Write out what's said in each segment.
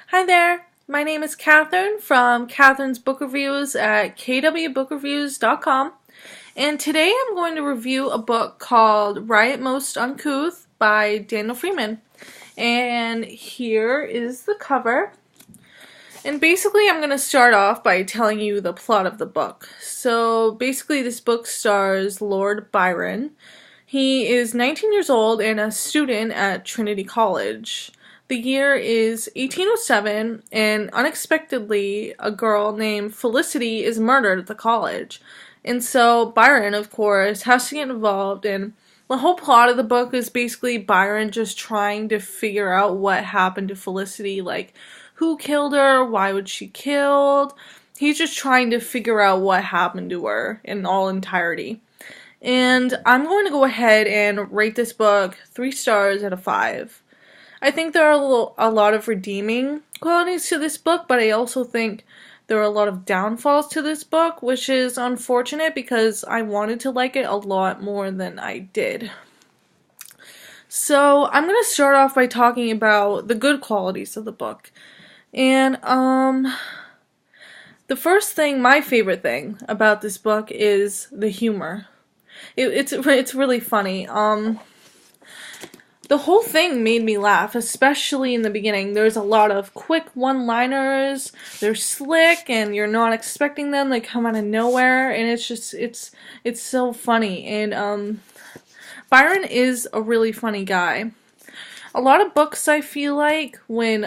Hi there, my name is Catherine from Catherine's Book Reviews at kwbookreviews.com, and today I'm going to review a book called Riot Most Uncouth by Daniel Friedman. And here is the cover. And basically I'm going to start off by telling you the plot of the book. So basically this book stars Lord Byron. He is 19 years old and a student at Trinity College. The year is 1807, and unexpectedly, a girl named Felicity is murdered at the college. And so Byron, of course, has to get involved, and the whole plot of the book is basically Byron just trying to figure out what happened to Felicity, like who killed her, why was she killed. He's just trying to figure out what happened to her in all entirety. And I'm going to go ahead and rate this book 3 stars out of 5. I think there are a lot of redeeming qualities to this book, but I also think there are a lot of downfalls to this book, which is unfortunate because I wanted to like it a lot more than I did. So I'm going to start off by talking about the good qualities of the book. And the first thing, my favorite thing about this book is the humor. It's really funny. The whole thing made me laugh, especially in the beginning. There's a lot of quick one-liners, they're slick, and you're not expecting them, they come out of nowhere, and it's so funny. And Byron is a really funny guy. A lot of books, I feel like, when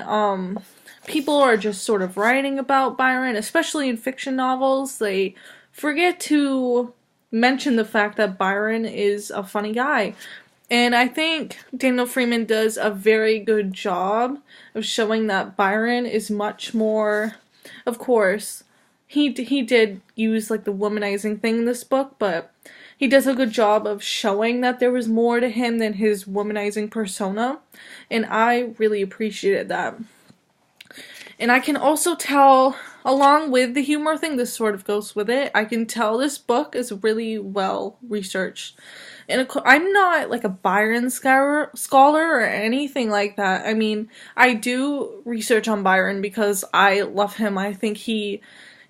people are just sort of writing about Byron, especially in fiction novels, they forget to mention the fact that Byron is a funny guy. And I think Daniel Friedman does a very good job of showing that Byron is much more, of course, he did use like the womanizing thing in this book, but he does a good job of showing that there was more to him than his womanizing persona, and I really appreciated that. And I can also tell, along with the humor thing, this sort of goes with it, I can tell this book is really well researched. And I'm not like a Byron scholar or anything like that. I mean, I do research on Byron because I love him. I think he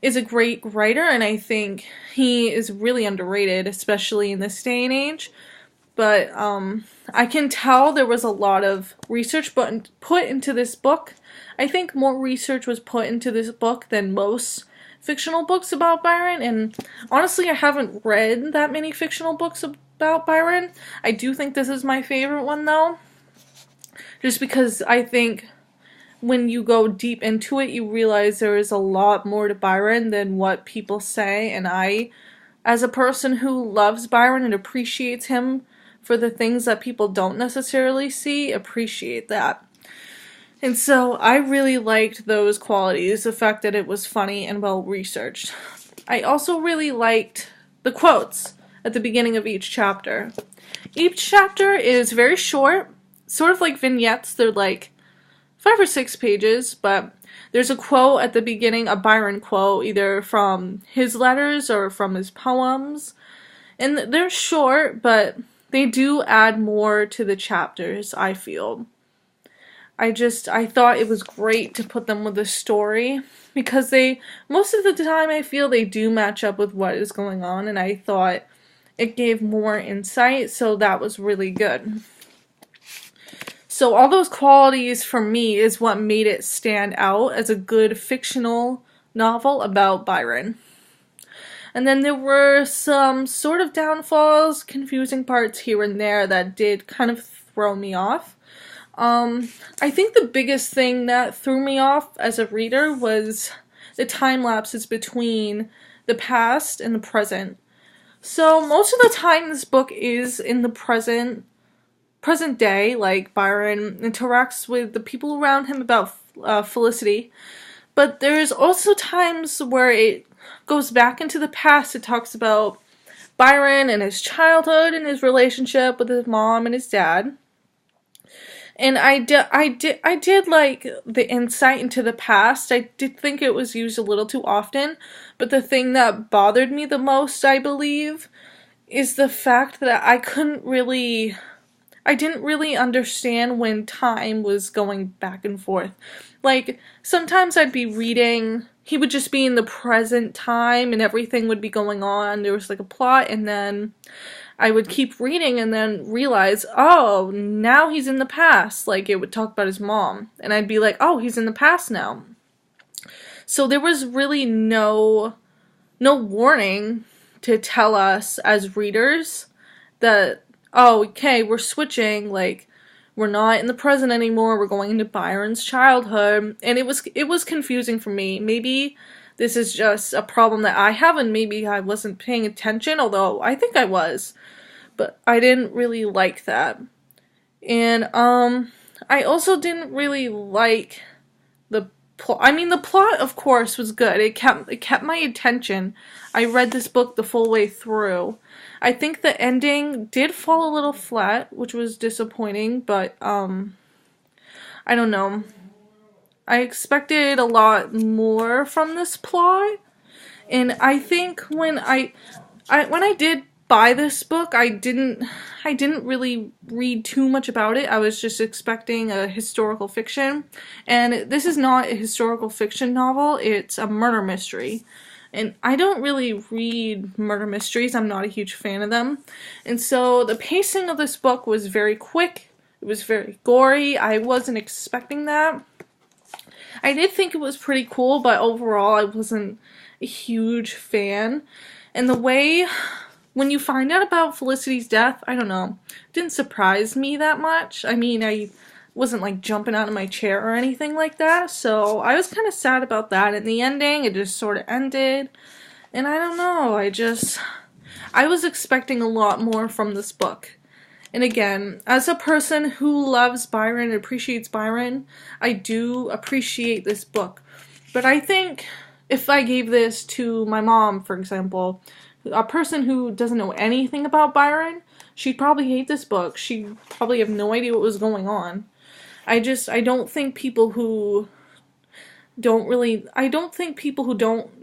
is a great writer, and I think he is really underrated, especially in this day and age. But I can tell there was a lot of research put into this book. I think more research was put into this book than most fictional books about Byron, and honestly I haven't read that many fictional books about Byron. I do think this is my favorite one though, just because I think when you go deep into it you realize there is a lot more to Byron than what people say, and I, as a person who loves Byron and appreciates him for the things that people don't necessarily see, appreciate that. And so I really liked those qualities, the fact that it was funny and well researched. I also really liked the quotes at the beginning of each chapter. Each chapter is very short, sort of like vignettes. They're like 5 or 6 pages, but there's a quote at the beginning, a Byron quote, either from his letters or from his poems. And they're short, but they do add more to the chapters, I feel. I thought it was great to put them with a story, because most of the time I feel they do match up with what is going on, and I thought it gave more insight, so that was really good. So all those qualities for me is what made it stand out as a good fictional novel about Byron. And then there were some sort of downfalls, confusing parts here and there that did kind of throw me off. I think the biggest thing that threw me off as a reader was the time lapses between the past and the present. So most of the time this book is in the present day, like Byron interacts with the people around him about Felicity, but there's also times where it goes back into the past. It talks about Byron and his childhood and his relationship with his mom and his dad. And I did like the insight into the past. I did think it was used a little too often, but the thing that bothered me the most, I believe, is the fact that I didn't really understand when time was going back and forth. Like, sometimes I'd be reading, he would just be in the present time and everything would be going on. There was like a plot, and then I would keep reading and then realize, oh, now he's in the past. Like, it would talk about his mom. And I'd be like, oh, he's in the past now. So there was really no warning to tell us as readers that, oh, okay, we're switching, like, we're not in the present anymore, we're going into Byron's childhood. And it was confusing for me. Maybe this is just a problem that I have, and maybe I wasn't paying attention, although I think I was. But I didn't really like that. And, I also didn't really like the plot. I mean, the plot, of course, was good. It kept my attention. I read this book the full way through. I think the ending did fall a little flat, which was disappointing, but, I don't know. I expected a lot more from this plot, and I think when I did buy this book, I didn't really read too much about it. I was just expecting a historical fiction, and this is not a historical fiction novel, it's a murder mystery. And I don't really read murder mysteries, I'm not a huge fan of them. And so the pacing of this book was very quick, it was very gory, I wasn't expecting that. I did think it was pretty cool, but overall I wasn't a huge fan. And the way, when you find out about Felicity's death, I don't know, it didn't surprise me that much. I mean, I wasn't like jumping out of my chair or anything like that, so I was kind of sad about that. In the ending, it just sort of ended, and I don't know, I was expecting a lot more from this book. And again, as a person who loves Byron and appreciates Byron, I do appreciate this book. But I think if I gave this to my mom, for example, a person who doesn't know anything about Byron, she'd probably hate this book. She'd probably have no idea what was going on. I don't think people who don't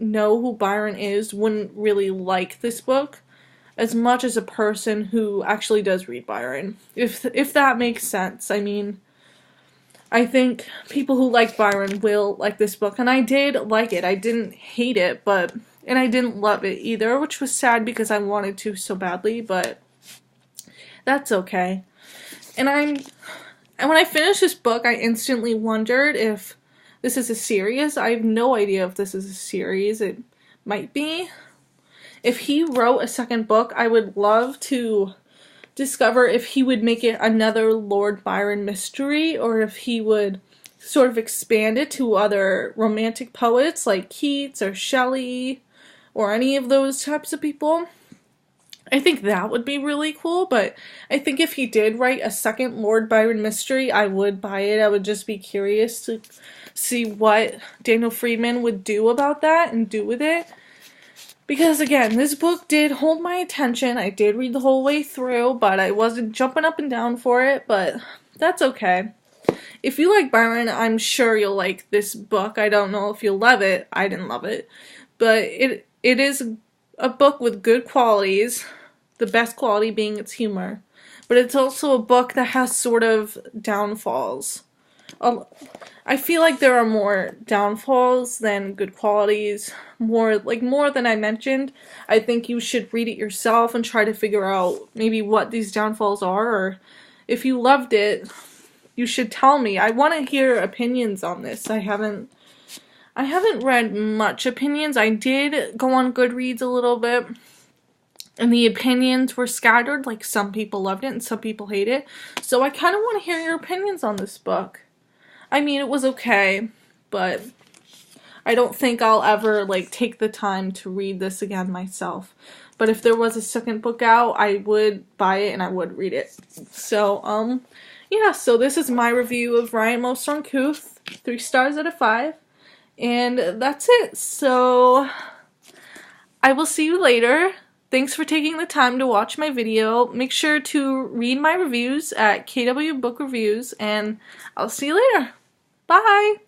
know who Byron is wouldn't really like this book as much as a person who actually does read Byron. If that makes sense. I mean, I think people who like Byron will like this book, and I did like it. I didn't hate it, and I didn't love it either, which was sad because I wanted to so badly, but that's okay. And when I finished this book, I instantly wondered if this is a series. I have no idea if this is a series. It might be. If he wrote a second book, I would love to discover if he would make it another Lord Byron mystery, or if he would sort of expand it to other romantic poets like Keats or Shelley or any of those types of people. I think that would be really cool, but I think if he did write a second Lord Byron mystery, I would buy it. I would just be curious to see what Daniel Friedman would do about that and do with it. Because again, this book did hold my attention. I did read the whole way through, but I wasn't jumping up and down for it, but that's okay. If you like Byron, I'm sure you'll like this book. I don't know if you'll love it. I didn't love it. But it is a book with good qualities, the best quality being its humor. But it's also a book that has sort of downfalls. I feel like there are more downfalls than good qualities, more than I mentioned. I think you should read it yourself and try to figure out maybe what these downfalls are, or if you loved it, you should tell me. I want to hear opinions on this. I haven't read much opinions. I did go on Goodreads a little bit, and the opinions were scattered, like some people loved it and some people hate it. So I kind of want to hear your opinions on this book. I mean, it was okay, but I don't think I'll ever, take the time to read this again myself. But if there was a second book out, I would buy it and I would read it. So, yeah, so this is my review of Riot Most Uncouth, 3 stars out of 5. And that's it. So, I will see you later. Thanks for taking the time to watch my video. Make sure to read my reviews at KW Book Reviews, and I'll see you later. Bye!